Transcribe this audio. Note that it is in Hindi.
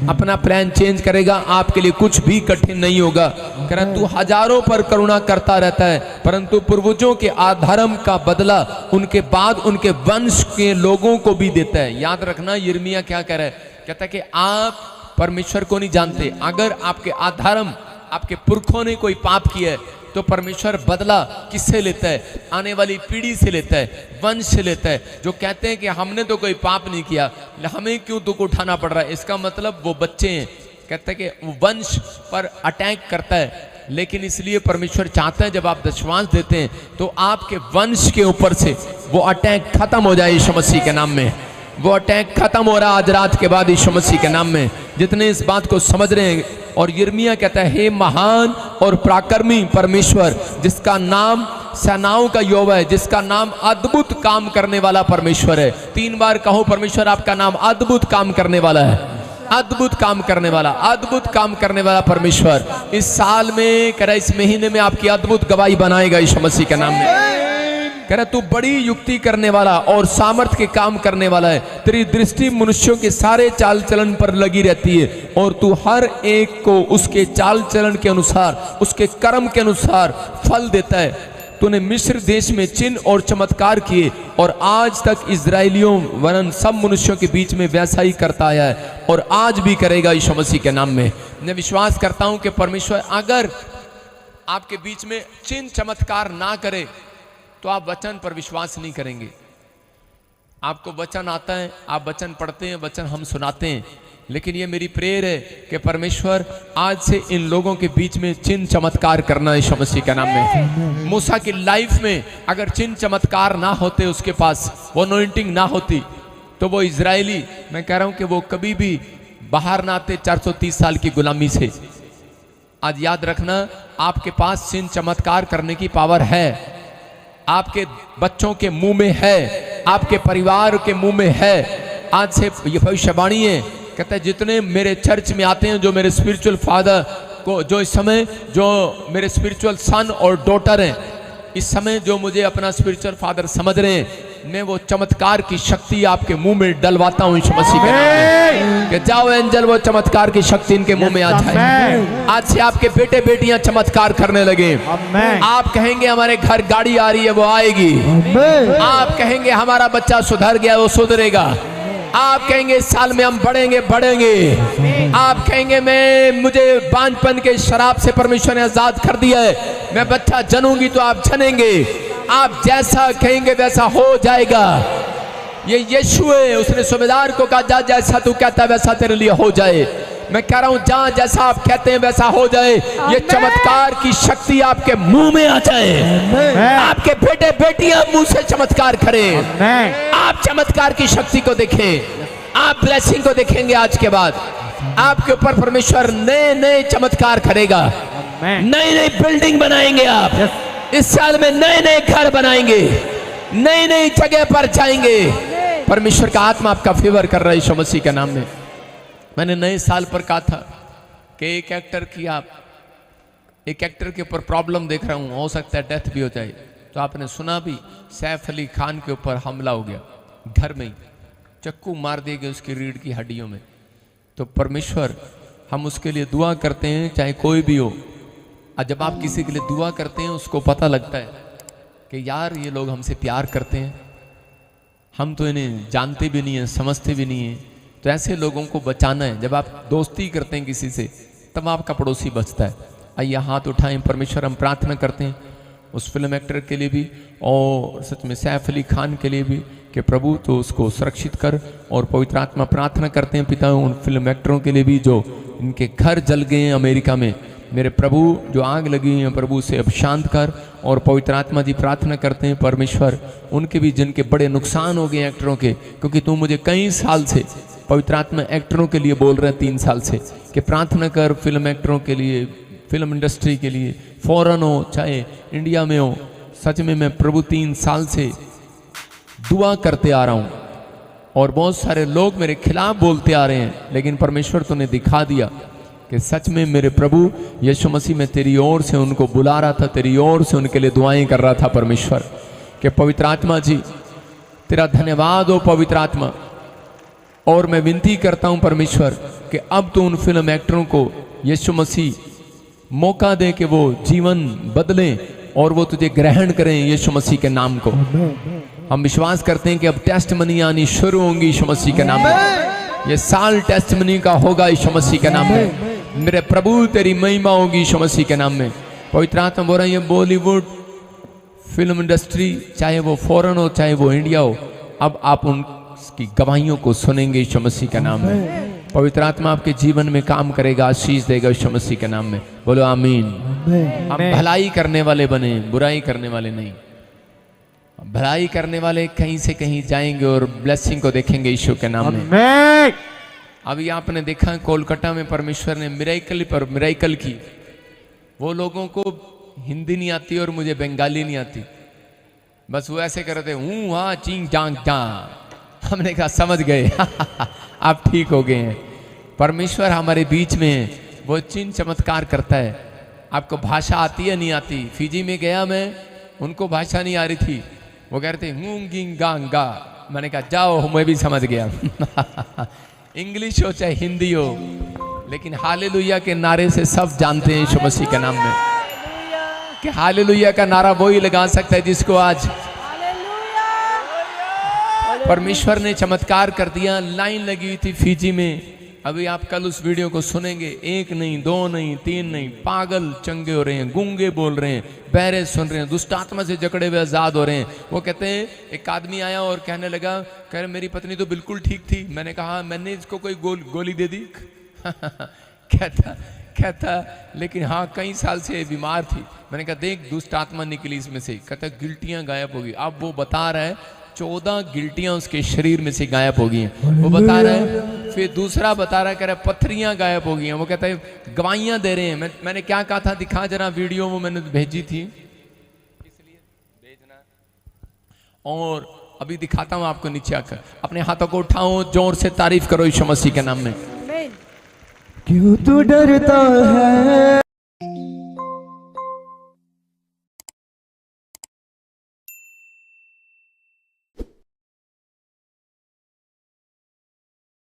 अपना प्लान चेंज करेगा, आपके लिए कुछ भी कठिन नहीं होगा। परंतु हजारों पर करुणा करता रहता है, परंतु पूर्वजों के अधर्म का बदला उनके बाद उनके वंश के लोगों को भी देता है। याद रखना यिर्मयाह क्या कह रहा है, कहता है कि आप परमेश्वर को नहीं जानते। अगर आपके अधर्म, आपके पुरखों ने कोई पाप किया है तो परमेश्वर बदला किससे लेता है? आने वाली पीढ़ी से लेता है, वंश से लेता है। जो कहते हैं कि हमने तो कोई पाप नहीं किया, हमें क्यों दुख उठाना पड़ रहा है, इसका मतलब वो बच्चे हैं। कहते हैं कि वो वंश पर अटैक करता है, लेकिन इसलिए परमेश्वर चाहता है जब आप दशमांश देते हैं तो आपके वंश के ऊपर से वो अटैक खत्म हो जाए यीशु मसीह के नाम में। वो अटैक खत्म हो रहा आज रात के बाद यीशु मसीह के नाम में, जितने इस बात को समझ रहे हैं। और यिर्मयाह कहता है, हे महान और पराक्रमी परमेश्वर, जिसका नाम सेनाओं का यहोवा है, जिसका नाम अद्भुत काम करने वाला परमेश्वर है। 3 बार कहो, परमेश्वर आपका नाम अद्भुत काम करने वाला है, अद्भुत काम करने वाला, अद्भुत काम करने वाला परमेश्वर। इस साल में कह रहा, इस महीने में आपकी अद्भुत गवाही बनाएगा यीशु मसीह के नाम में। कह रहा तू बड़ी युक्ति करने वाला और सामर्थ्य के काम करने वाला है। तेरी दृष्टि मनुष्यों के सारे चाल चलन पर लगी रहती है और तू हर एक को उसके चाल चलन के अनुसार, उसके कर्म के अनुसार फल देता है। तूने मिस्र देश में चिन्ह और चमत्कार किए और आज तक इजराइलियों वरन सब मनुष्यों के बीच में वैसा ही करता आया है और आज भी करेगा यीशु मसीह के नाम में। मैं विश्वास करता हूं कि परमेश्वर अगर आपके बीच में चिन्ह चमत्कार ना करे तो आप वचन पर विश्वास नहीं करेंगे। आपको वचन आता है, आप वचन पढ़ते हैं, वचन हम सुनाते हैं, लेकिन ये मेरी प्रेयर है कि परमेश्वर आज से इन लोगों के बीच में चिन्ह चमत्कार करना है यीशु मसीह के नाम में। मूसा की लाइफ में अगर चिन्ह चमत्कार ना होते, उसके पास वो अनॉइंटिंग ना होती, तो वो इजरायली, मैं कह रहा हूं कि वो कभी भी बाहर ना आते 430 साल की गुलामी से। आज याद रखना, आपके पास चिन्ह चमत्कार करने की पावर है, आपके बच्चों के मुंह में है, आपके परिवार के मुंह में है। आज से ये भविष्यवाणी है, कहता है जितने मेरे चर्च में आते हैं, जो मेरे स्पिरिचुअल फादर को, जो इस समय जो मेरे स्पिरिचुअल सन और डॉटर हैं, इस समय जो मुझे अपना स्पिरिचुअल फादर समझ रहे हैं, मैं वो चमत्कार की शक्ति आपके मुंह में डलवाता हूं यीशु मसीह के नाम में। कि जाओ एंजल, वो चमत्कार की शक्ति इनके मुंह में आ जाए। आज से आपके बेटे बेटियां चमत्कार करने लगे। आप कहेंगे हमारे घर गाड़ी आ रही है, वो आएगी। आप कहेंगे हमारा बच्चा सुधर गया, वो सुधरेगा। आप कहेंगे इस साल में हम बढ़ेंगे बढ़ेंगे। आप कहेंगे मुझे बांझपन के शराब से परमेश्वर ने आजाद कर दिया है, मैं बच्चा जनूंगी तो आप जनेंगे। आप जैसा कहेंगे वैसा हो जाएगा। ये यीशु है, उसने सूबेदार को कहा जा जैसा तू कहता है वैसा तेरे लिए हो जाए। मैं कह रहा हूं जहां जैसा आप कहते हैं वैसा हो जाए। ये चमत्कार की शक्ति आपके मुंह में आ जाए। आपके बेटे बेटियां मुंह से चमत्कार करें। आप चमत्कार की शक्ति को देखें, आप ब्लेसिंग को देखेंगे। आज के बाद आपके ऊपर परमेश्वर नए नए चमत्कार करेगा, नई नई बिल्डिंग बनाएंगे। आप इस साल में नए नए घर बनाएंगे, नई नई जगह पर जाएंगे। परमेश्वर का आत्मा आपका फेवर कर रहा है यीशु मसीह के नाम में। मैंने नए साल पर कहा था कि एक एक्टर के ऊपर प्रॉब्लम देख रहा हूं, हो सकता है डेथ भी हो जाए। तो आपने सुना भी, सैफ अली खान के ऊपर हमला हो गया, घर में ही चक्कू मार दिए गए उसकी रीढ़ की हड्डियों में। तो परमेश्वर, हम उसके लिए दुआ करते हैं चाहे कोई भी हो। और जब आप किसी के लिए दुआ करते हैं, उसको पता लगता है कि यार ये लोग हमसे प्यार करते हैं, हम तो इन्हें जानते भी नहीं हैं, समझते भी नहीं हैं। तो ऐसे लोगों को बचाना है। जब आप दोस्ती करते हैं किसी से, तब आपका पड़ोसी बचता है। आइए हाथ उठाएं, परमेश्वर हम प्रार्थना करते हैं उस फिल्म एक्टर के लिए भी और सच में सैफ अली खान के लिए भी कि प्रभु तो उसको सुरक्षित कर। और पवित्र आत्मा प्रार्थना करते हैं पिता उन फिल्म एक्टरों के लिए भी जो इनके घर जल गए हैं अमेरिका में। मेरे प्रभु जो आग लगी है प्रभु से अब शांत कर। और पवित्र आत्मा जी प्रार्थना करते हैं परमेश्वर उनके भी जिनके बड़े नुकसान हो गए एक्टरों के, क्योंकि तू मुझे कई साल से पवित्र आत्मा एक्टरों के लिए बोल रहे हैं 3 साल से कि प्रार्थना कर फिल्म एक्टरों के लिए, फिल्म इंडस्ट्री के लिए, फॉरेन हो चाहे इंडिया में हो। सच में मैं प्रभु 3 साल से दुआ करते आ रहा हूँ और बहुत सारे लोग मेरे खिलाफ बोलते आ रहे हैं, लेकिन परमेश्वर तूने दिखा दिया कि सच में मेरे प्रभु यीशु मसीह में तेरी ओर से उनको बुला रहा था, तेरी ओर से उनके लिए दुआएं कर रहा था। परमेश्वर के पवित्र आत्मा जी तेरा धन्यवाद हो। पवित्र आत्मा और मैं विनती करता हूं परमेश्वर कि अब तो उन फिल्म एक्टरों को यीशु मसीह मौका दे कि वो जीवन बदलें और वो तुझे ग्रहण करें यीशु मसीह के नाम को। हम विश्वास करते हैं कि अब टेस्टमनी आनी शुरू होंगी यीशु मसीह के नाम में। ये साल टेस्टमनी का होगा यीशु मसीह के नाम में। मेरे प्रभु तेरी महिमा होगी यीशु मसीह के नाम में। पवित्र आत्मा बोल रही है, बॉलीवुड फिल्म इंडस्ट्री चाहे वो फॉरेन हो चाहे वो इंडिया हो, अब आप उनकी गवाहियों को सुनेंगे यीशु मसीह के नाम में। पवित्र आत्मा आपके जीवन में काम करेगा, आशीष देगा यीशु मसीह के नाम में। बोलो आमीन। हम भलाई करने वाले बने, बुराई करने वाले नहीं। भलाई करने वाले कहीं से कहीं जाएंगे और ब्लेसिंग को देखेंगे यीशु के नाम में। अभी आपने देखा कोलकाता में परमेश्वर ने मिरेकल पर मिरेकल की। वो लोगों को हिंदी नहीं आती और मुझे बंगाली नहीं आती, बस वो ऐसे करते हूँ हाँ चिंग चांग चा। हमने कहा समझ गए आप ठीक हो गए हैं। परमेश्वर हमारे बीच में है, वो चिन्ह चमत्कार करता है। आपको भाषा आती है नहीं आती? फिजी में गया मैं, उनको भाषा नहीं आ रही थी, वो कह रहे थे हूँ गिंग गांग गा। मैंने कहा जाओ मैं भी समझ गया इंग्लिश हो चाहे हिंदी हो, लेकिन हालेलुया के नारे से सब जानते हैं यीशु मसीह के नाम में कि हालेलुया का नारा वही लगा सकता है जिसको आज परमेश्वर ने चमत्कार कर दिया। लाइन लगी हुई थी फिजी में। अभी आप कल उस वीडियो को सुनेंगे। एक नहीं, दो नहीं, तीन नहीं, पागल चंगे हो रहे हैं, गूंगे बोल रहे हैं, बहरे सुन रहे हैं, दुष्ट आत्मा से जकड़े हुए आजाद हो रहे हैं। वो कहते हैं, एक आदमी आया और कहने लगा, कह रहे मेरी पत्नी तो बिल्कुल ठीक थी। मैंने कहा मैंने इसको कोई गोली दे दी कहता लेकिन हाँ कई साल से बीमार थी। मैंने कहा देख दुष्ट आत्मा निकली इसमें से। कहता गिल्टियां गायब होगी। अब वो बता रहा है 14 गिल्टियां उसके शरीर में से गायब हो गई हैं, वो बता रहा है। फिर दूसरा बता रहा है, कह रहा है पत्थरियां गायब हो गई हैं। वो कहता है गवाहियां दे रहे हैं। मैंने क्या कहा था, दिखा जरा वीडियो, वो मैंने भेजी थी इसलिए भेजना, और अभी दिखाता हूं आपको। नीचे आकर अपने हाथों को उठाओ, जोर से तारीफ करो यीशु मसीह के नाम में। क्यों तू डरता है?